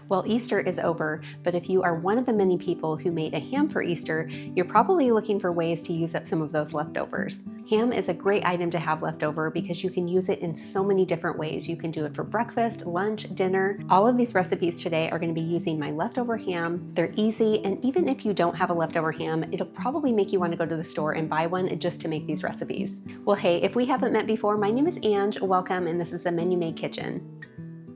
Well, Easter is over, but if you are one of the many people who made a ham for Easter, you're probably looking for ways to use up some of those leftovers. Ham is a great item to have left over because you can use it in so many different ways. You can do it for breakfast, lunch, dinner. All of these recipes today are going to be using my leftover ham. They're easy, and even if you don't have a leftover ham, it'll probably make you want to go to the store and buy one just to make these recipes. Well, hey, if we haven't met before, my name is Ange. Welcome, and this is the Menu Made Kitchen.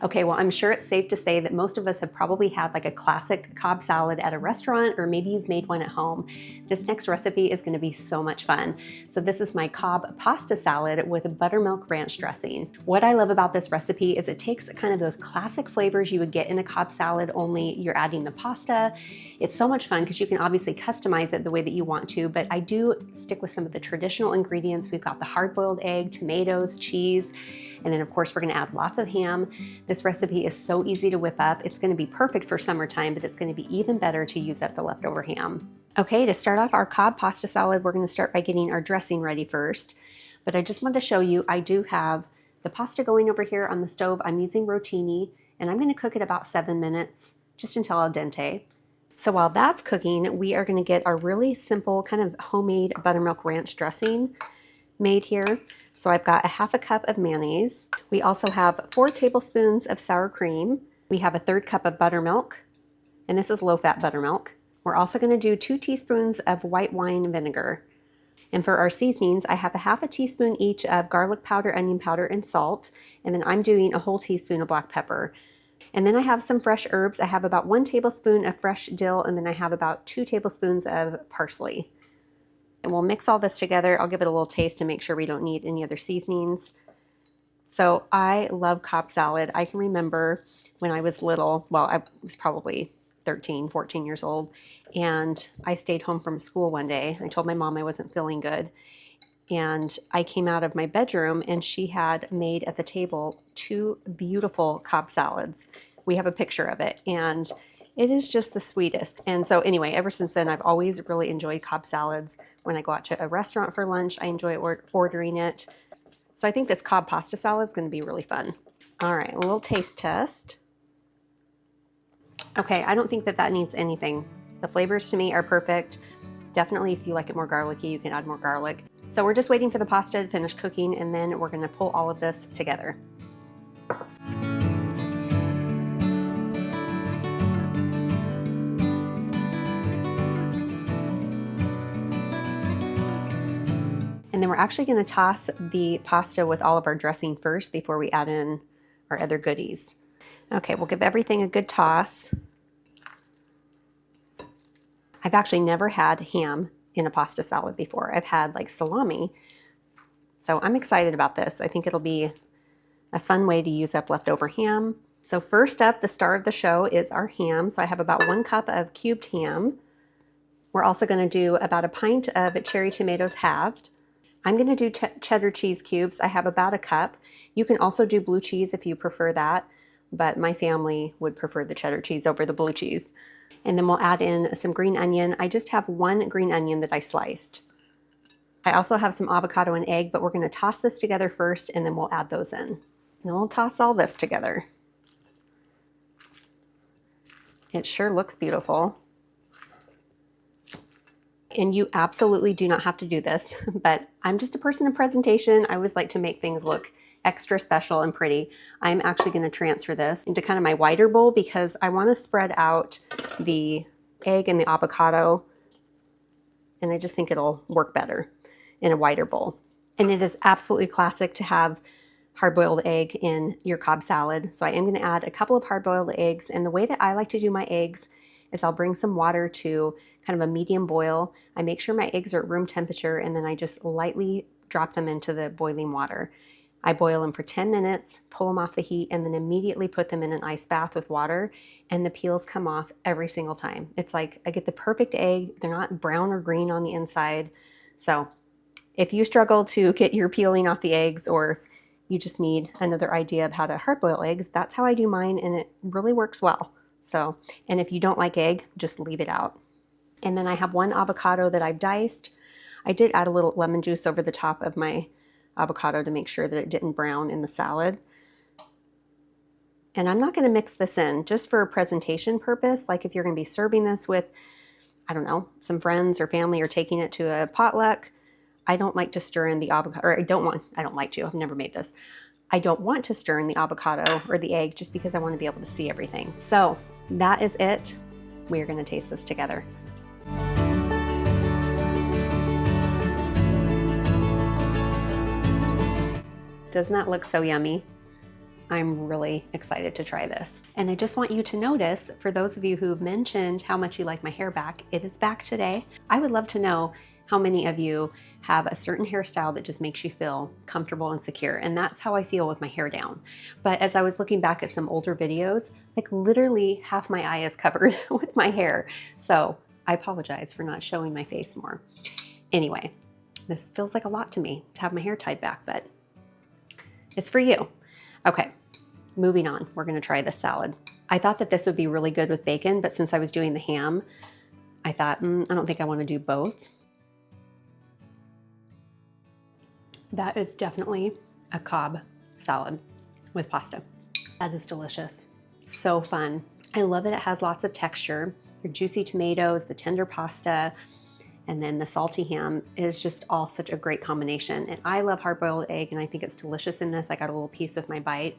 Okay, well, I'm sure it's safe to say that most of us have probably had like a classic Cobb salad at a restaurant, or maybe you've made one at home. This next recipe is going to be so much fun. So this is my Cobb pasta salad with buttermilk ranch dressing. What I love about this recipe is it takes kind of those classic flavors you would get in a Cobb salad, only you're adding the pasta. It's so much fun because you can obviously customize it the way that you want to, but I do stick with some of the traditional ingredients. We've got the hard-boiled egg, tomatoes, cheese, and then of course we're gonna add lots of ham. This recipe is so easy to whip up. It's gonna be perfect for summertime, but it's gonna be even better to use up the leftover ham. Okay, to start off our Cobb pasta salad, we're gonna start by getting our dressing ready first. But I just wanted to show you, I do have the pasta going over here on the stove. I'm using rotini, and I'm gonna cook it about 7 minutes, just until al dente. So while that's cooking, we are gonna get our really simple kind of homemade buttermilk ranch dressing made here. So I've got a half a cup of mayonnaise. We also have 4 tablespoons of sour cream. We have a 1/3 cup of buttermilk, and this is low-fat buttermilk. We're also gonna do 2 teaspoons of white wine vinegar. And for our seasonings, I have a half a teaspoon each of garlic powder, onion powder, and salt. And then I'm doing a whole teaspoon of black pepper. And then I have some fresh herbs. I have about 1 tablespoon of fresh dill, and then I have about 2 tablespoons of parsley. And we'll mix all this together. I'll give it a little taste to make sure we don't need any other seasonings. So I love Cobb salad. I can remember when I was little, well, I was probably 13, 14 years old, and I stayed home from school one day. I told my mom I wasn't feeling good, and I came out of my bedroom and she had made at the table 2 beautiful Cobb salads. We have a picture of it, and it is just the sweetest. And so anyway, ever since then, I've always really enjoyed Cobb salads. When I go out to a restaurant for lunch, I enjoy ordering it. So I think this Cobb pasta salad is going to be really fun. All right, a little taste test. Okay, I don't think that needs anything. The flavors to me are perfect. Definitely, if you like it more garlicky, you can add more garlic. So we're just waiting for the pasta to finish cooking, and then we're going to pull all of this together. And then we're actually going to toss the pasta with all of our dressing first before we add in our other goodies. Okay, we'll give everything a good toss. I've actually never had ham in a pasta salad before. I've had like salami. So I'm excited about this. I think it'll be a fun way to use up leftover ham. So first up, the star of the show is our ham. So I have about 1 cup of cubed ham. We're also going to do about a pint of cherry tomatoes halved. I'm going to do cheddar cheese cubes. I have about a cup. You can also do blue cheese if you prefer that, but my family would prefer the cheddar cheese over the blue cheese. And then we'll add in some green onion. I just have 1 green onion that I sliced. I also have some avocado and egg, but we're going to toss this together first, and then we'll add those in. And we'll toss all this together. It sure looks beautiful. And you absolutely do not have to do this, but I'm just a person of presentation. I always like to make things look extra special and pretty. I'm actually going to transfer this into kind of my wider bowl because I want to spread out the egg and the avocado, and I just think it'll work better in a wider bowl. And it is absolutely classic to have hard-boiled egg in your Cobb salad. So I am going to add a couple of hard-boiled eggs, and the way that I like to do my eggs is I'll bring some water to kind of a medium boil. I make sure my eggs are at room temperature, and then I just lightly drop them into the boiling water. I boil them for 10 minutes, pull them off the heat, and then immediately put them in an ice bath with water, and the peels come off every single time. It's like I get the perfect egg. They're not brown or green on the inside. So if you struggle to get your peeling off the eggs, or if you just need another idea of how to hard boil eggs, that's how I do mine, and it really works well. So, and if you don't like egg, just leave it out. And then I have 1 avocado that I've diced. I did add a little lemon juice over the top of my avocado to make sure that it didn't brown in the salad. And I'm not gonna mix this in just for a presentation purpose. Like if you're gonna be serving this with, I don't know, some friends or family or taking it to a potluck, I don't like to stir in the avocado, or I don't like to, I've never made this. I don't want to stir in the avocado or the egg just because I want to be able to see everything. So that is it. We're gonna taste this together. Doesn't that look so yummy? I'm really excited to try this. And I just want you to notice, for those of you who've mentioned how much you like my hair back, it is back today. I would love to know how many of you have a certain hairstyle that just makes you feel comfortable and secure. And that's how I feel with my hair down. But as I was looking back at some older videos, like literally half my eye is covered with my hair. So I apologize for not showing my face more. Anyway, this feels like a lot to me to have my hair tied back, but it's for you. Okay, moving on. We're gonna try this salad. I thought that this would be really good with bacon, but since I was doing the ham, I thought, I don't think I wanna do both. That is definitely a Cobb salad with pasta. That is delicious. So fun. I love that it has lots of texture. Your juicy tomatoes, the tender pasta, and then the salty ham is just all such a great combination. And I love hard-boiled egg, and I think it's delicious in this. I got a little piece with my bite.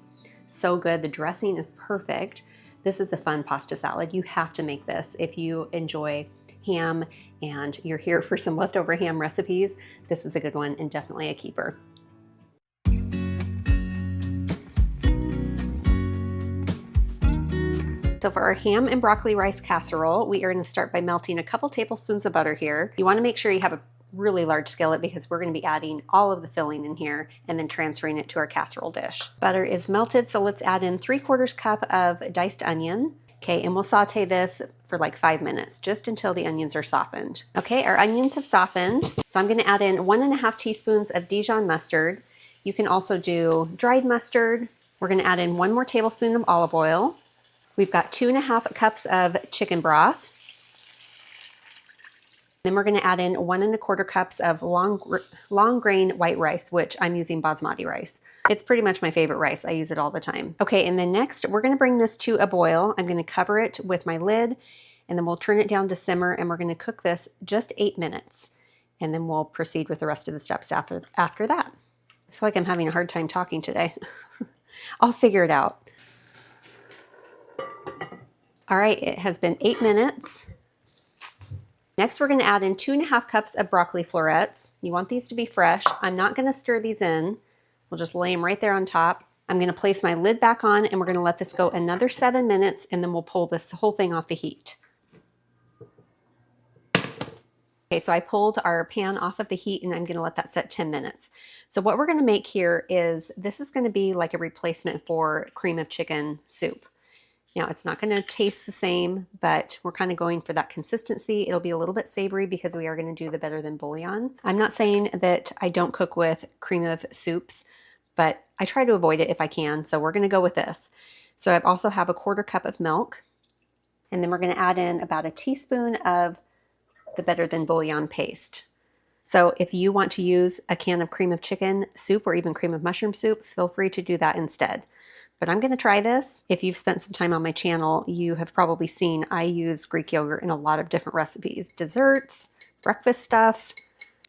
So good. The dressing is perfect. This is a fun pasta salad. You have to make this if you enjoy ham and you're here for some leftover ham recipes. This is a good one and definitely a keeper. So for our ham and broccoli rice casserole, we are going to start by melting a couple tablespoons of butter here. You want to make sure you have a really large skillet because we're going to be adding all of the filling in here and then transferring it to our casserole dish. Butter is melted, so let's add in 3/4 cup of diced onion. Okay, and we'll saute this for like 5 minutes, just until the onions are softened. Okay, our onions have softened, so I'm going to add in 1½ teaspoons of Dijon mustard. You can also do dried mustard. We're going to add in 1 more tablespoon of olive oil. We've got 2½ cups of chicken broth. Then we're going to add in 1¼ cups of long grain white rice, which I'm using basmati rice. It's pretty much my favorite rice. I use it all the time. Okay, and then next we're going to bring this to a boil. I'm going to cover it with my lid, and then we'll turn it down to simmer, and we're going to cook this just 8 minutes. And then we'll proceed with the rest of the steps after that. I feel like I'm having a hard time talking today. I'll figure it out. All right, it has been 8 minutes. Next, we're going to add in 2½ cups of broccoli florets. You want these to be fresh. I'm not going to stir these in. We'll just lay them right there on top. I'm going to place my lid back on, and we're going to let this go another 7 minutes, and then we'll pull this whole thing off the heat. Okay, so I pulled our pan off of the heat, and I'm going to let that set 10 minutes. So what we're going to make here is, this is going to be like a replacement for cream of chicken soup. Now, it's not going to taste the same, but we're kind of going for that consistency. It'll be a little bit savory because we are going to do the better than bouillon. I'm not saying that I don't cook with cream of soups, but I try to avoid it if I can, so we're going to go with this. So I also have 1/4 cup of milk, and then we're going to add in about a teaspoon of the better than bouillon paste. So if you want to use a can of cream of chicken soup or even cream of mushroom soup, feel free to do that instead. But I'm going to try this. If you've spent some time on my channel, you have probably seen I use Greek yogurt in a lot of different recipes, desserts, breakfast stuff.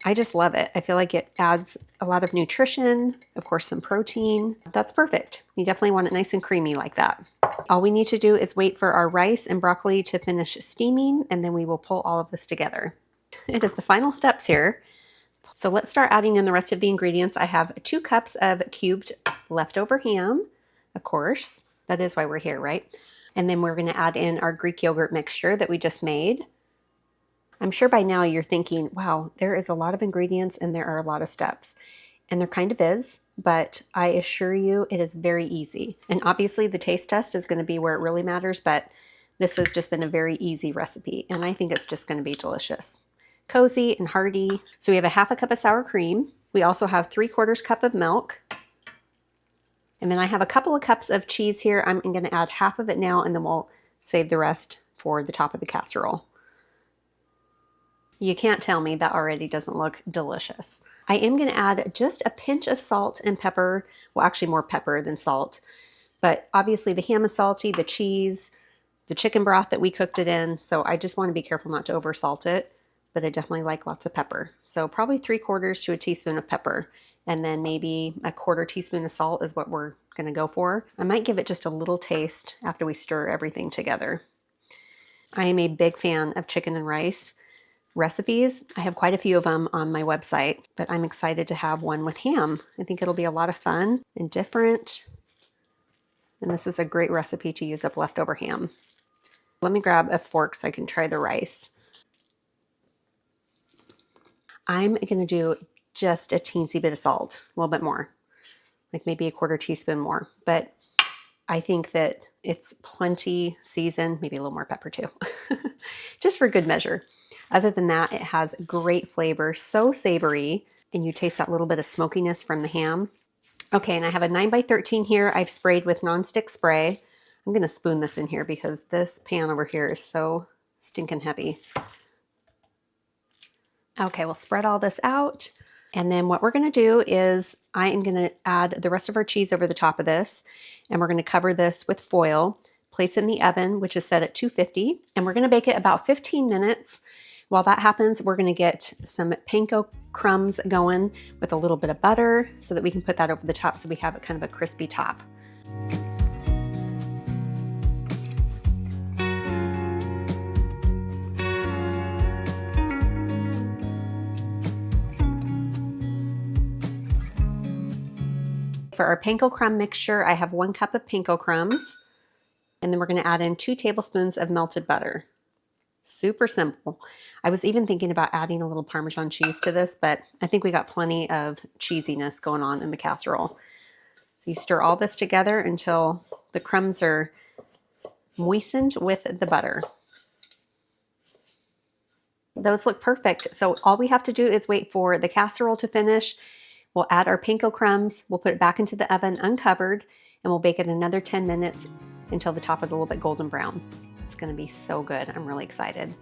I just love it. I feel like it adds a lot of nutrition, of course, some protein. That's perfect. You definitely want it nice and creamy like that. All we need to do is wait for our rice and broccoli to finish steaming, and then we will pull all of this together. It is the final steps here. So let's start adding in the rest of the ingredients. I have 2 cups of cubed leftover ham. Of course, that is why we're here, right? And then we're going to add in our Greek yogurt mixture that we just made. I'm sure by now you're thinking, wow, there is a lot of ingredients and there are a lot of steps. And there kind of is, but I assure you it is very easy. And obviously the taste test is going to be where it really matters, but this has just been a very easy recipe, and I think it's just going to be delicious. Cozy and hearty. So we have 1/2 cup of sour cream. We also have 3/4 cup of milk. And then I have a couple of cups of cheese here. I'm going to add half of it now, and then we'll save the rest for the top of the casserole. You can't tell me that already doesn't look delicious. I am going to add just a pinch of salt and pepper. Well, actually more pepper than salt. But obviously the ham is salty, the cheese, the chicken broth that we cooked it in. So I just want to be careful not to over salt it, but I definitely like lots of pepper. So probably 3/4 to a teaspoon of pepper, and then maybe a 1/4 teaspoon of salt is what we're gonna go for. I might give it just a little taste after we stir everything together. I am a big fan of chicken and rice recipes. I have quite a few of them on my website, but I'm excited to have one with ham. I think it'll be a lot of fun and different. And this is a great recipe to use up leftover ham. Let me grab a fork so I can try the rice. I'm gonna do just a teensy bit of salt, a little bit more, like maybe a 1/4 teaspoon more, but I think that it's plenty seasoned, maybe a little more pepper too, just for good measure. Other than that, it has great flavor, so savory, and you taste that little bit of smokiness from the ham. Okay, and I have a 9x13 here. I've sprayed with nonstick spray. I'm gonna spoon this in here because this pan over here is so stinking heavy. Okay, we'll spread all this out. And then what we're gonna do is I am gonna add the rest of our cheese over the top of this, and we're gonna cover this with foil, place it in the oven, which is set at 250, and we're gonna bake it about 15 minutes. While that happens, we're gonna get some panko crumbs going with a little bit of butter so that we can put that over the top so we have kind of a crispy top. For our panko crumb mixture, I have 1 cup of panko crumbs, and then we're gonna add in 2 tablespoons of melted butter. Super simple. I was even thinking about adding a little Parmesan cheese to this, but I think we got plenty of cheesiness going on in the casserole. So you stir all this together until the crumbs are moistened with the butter. Those look perfect. So all we have to do is wait for the casserole to finish. We'll add our panko crumbs, we'll put it back into the oven uncovered, and we'll bake it another 10 minutes until the top is a little bit golden brown. It's gonna be so good. I'm really excited.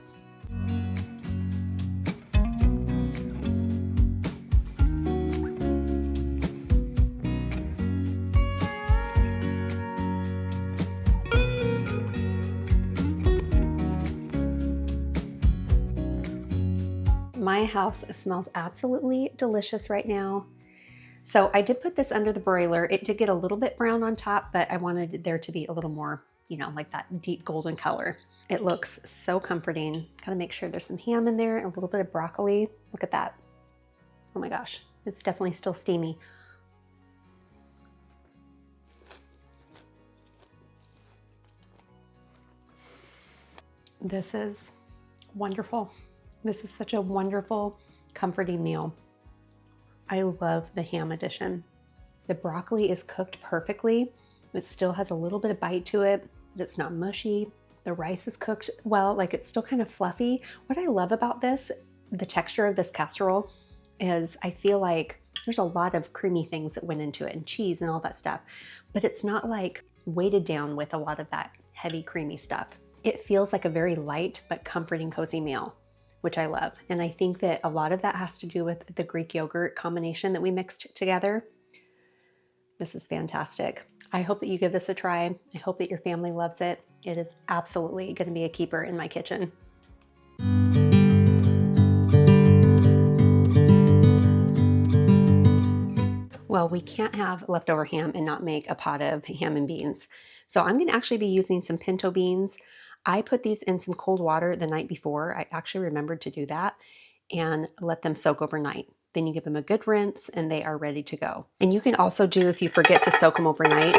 My house smells absolutely delicious right now. So I did put this under the broiler. It did get a little bit brown on top, but I wanted there to be a little more, you know, like that deep golden color. It looks so comforting. Gotta make sure there's some ham in there and a little bit of broccoli. Look at that. Oh my gosh, it's definitely still steamy. This is wonderful. This is such a wonderful, comforting meal. I love the ham addition. The broccoli is cooked perfectly. It still has a little bit of bite to it, but it's not mushy. The rice is cooked well, like it's still kind of fluffy. What I love about this, the texture of this casserole, is I feel like there's a lot of creamy things that went into it and cheese and all that stuff, but it's not like weighted down with a lot of that heavy creamy stuff. It feels like a very light but comforting, cozy meal, which I love. And I think that a lot of that has to do with the Greek yogurt combination that we mixed together. This is fantastic. I hope that you give this a try. I hope that your family loves it. It is absolutely going to be a keeper in my kitchen. Well, we can't have leftover ham and not make a pot of ham and beans. So I'm going to actually be using some pinto beans. I put these in some cold water the night before. I actually remembered to do that and let them soak overnight. Then you give them a good rinse and they are ready to go. And you can also do, if you forget to soak them overnight,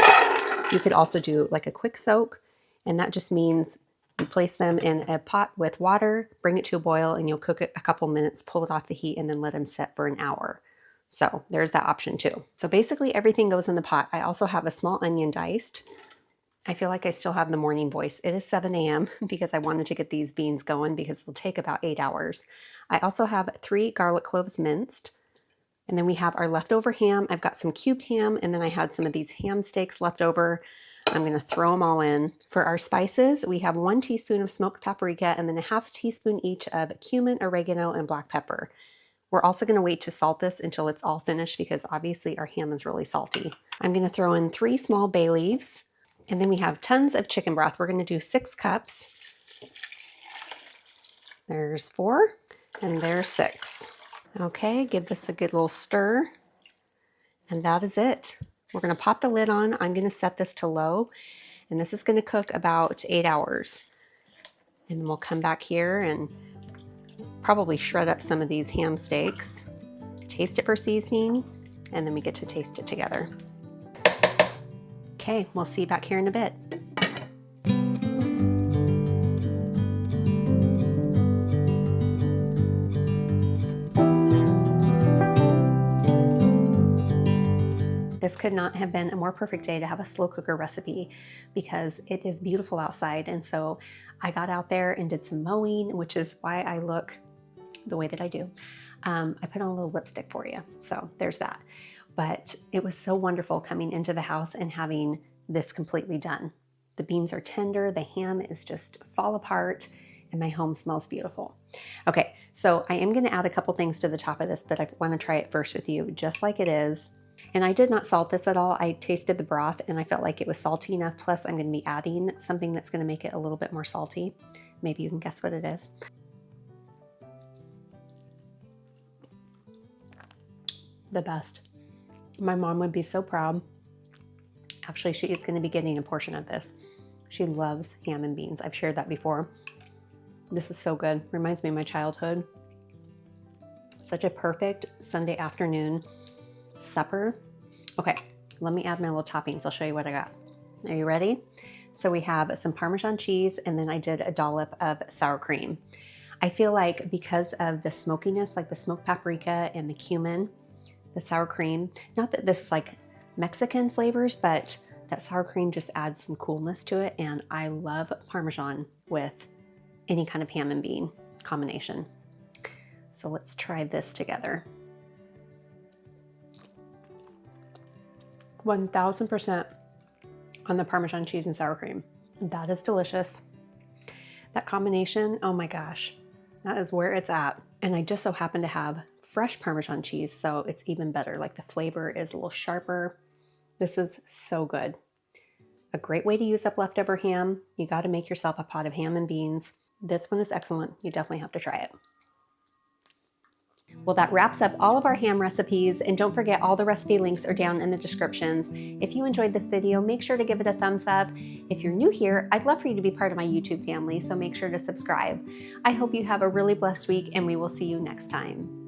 you could also do like a quick soak. And that just means you place them in a pot with water, bring it to a boil, and you'll cook it a couple minutes, pull it off the heat, and then let them set for an hour. So there's that option too. So basically everything goes in the pot. I also have a small onion diced. I feel like I still have the morning voice. It is 7 a.m. because I wanted to get these beans going because they'll take about 8 hours. I also have 3 garlic cloves minced. And then we have our leftover ham. I've got some cubed ham, and then I had some of these ham steaks left over. I'm gonna throw them all in. For our spices, we have 1 teaspoon of smoked paprika and then a 1/2 teaspoon each of cumin, oregano, and black pepper. We're also gonna wait to salt this until it's all finished because obviously our ham is really salty. I'm gonna throw in 3 small bay leaves, And then we have tons of chicken broth. We're going to do 6 cups. There's 4 and there's 6. Okay, give this a good little stir. And that is it. We're going to pop the lid on. I'm going to set this to low, and this is going to cook about 8 hours. And then we'll come back here and probably shred up some of these ham steaks, taste it for seasoning, and then we get to taste it together. Okay, we'll see you back here in a bit. This could not have been a more perfect day to have a slow cooker recipe because it is beautiful outside. And so I got out there and did some mowing, which is why I look the way that I do. I put on a little lipstick for you. So there's that. But it was so wonderful coming into the house and having this completely done. The beans are tender, the ham is just fall apart, and my home smells beautiful. Okay, so I am gonna add a couple things to the top of this, but I wanna try it first with you, just like it is. And I did not salt this at all. I tasted the broth and I felt like it was salty enough. Plus I'm gonna be adding something that's gonna make it a little bit more salty. Maybe you can guess what it is. The best. My mom would be so proud. Actually, she is gonna be getting a portion of this. She loves ham and beans. I've shared that before. This is so good. Reminds me of my childhood. Such a perfect Sunday afternoon supper. Okay, let me add my little toppings. I'll show you what I got. Are you ready? So we have some Parmesan cheese, and then I did a dollop of sour cream. I feel like because of the smokiness, like the smoked paprika and the cumin, the sour cream, not that this is like Mexican flavors, but that sour cream just adds some coolness to it. And I love Parmesan with any kind of ham and bean combination. So let's try this together. 1000% on the Parmesan cheese and sour cream. That is delicious. That combination, oh my gosh, that is where it's at. And I just so happen to have fresh Parmesan cheese, so it's even better. Like the flavor is a little sharper. This is so good. A great way to use up leftover ham. You got to make yourself a pot of ham and beans. This one is excellent. You definitely have to try it. Well, that wraps up all of our ham recipes, and don't forget all the recipe links are down in the descriptions. If you enjoyed this video, make sure to give it a thumbs up. If you're new here, I'd love for you to be part of my YouTube family, so make sure to subscribe. I hope you have a really blessed week, and we will see you next time.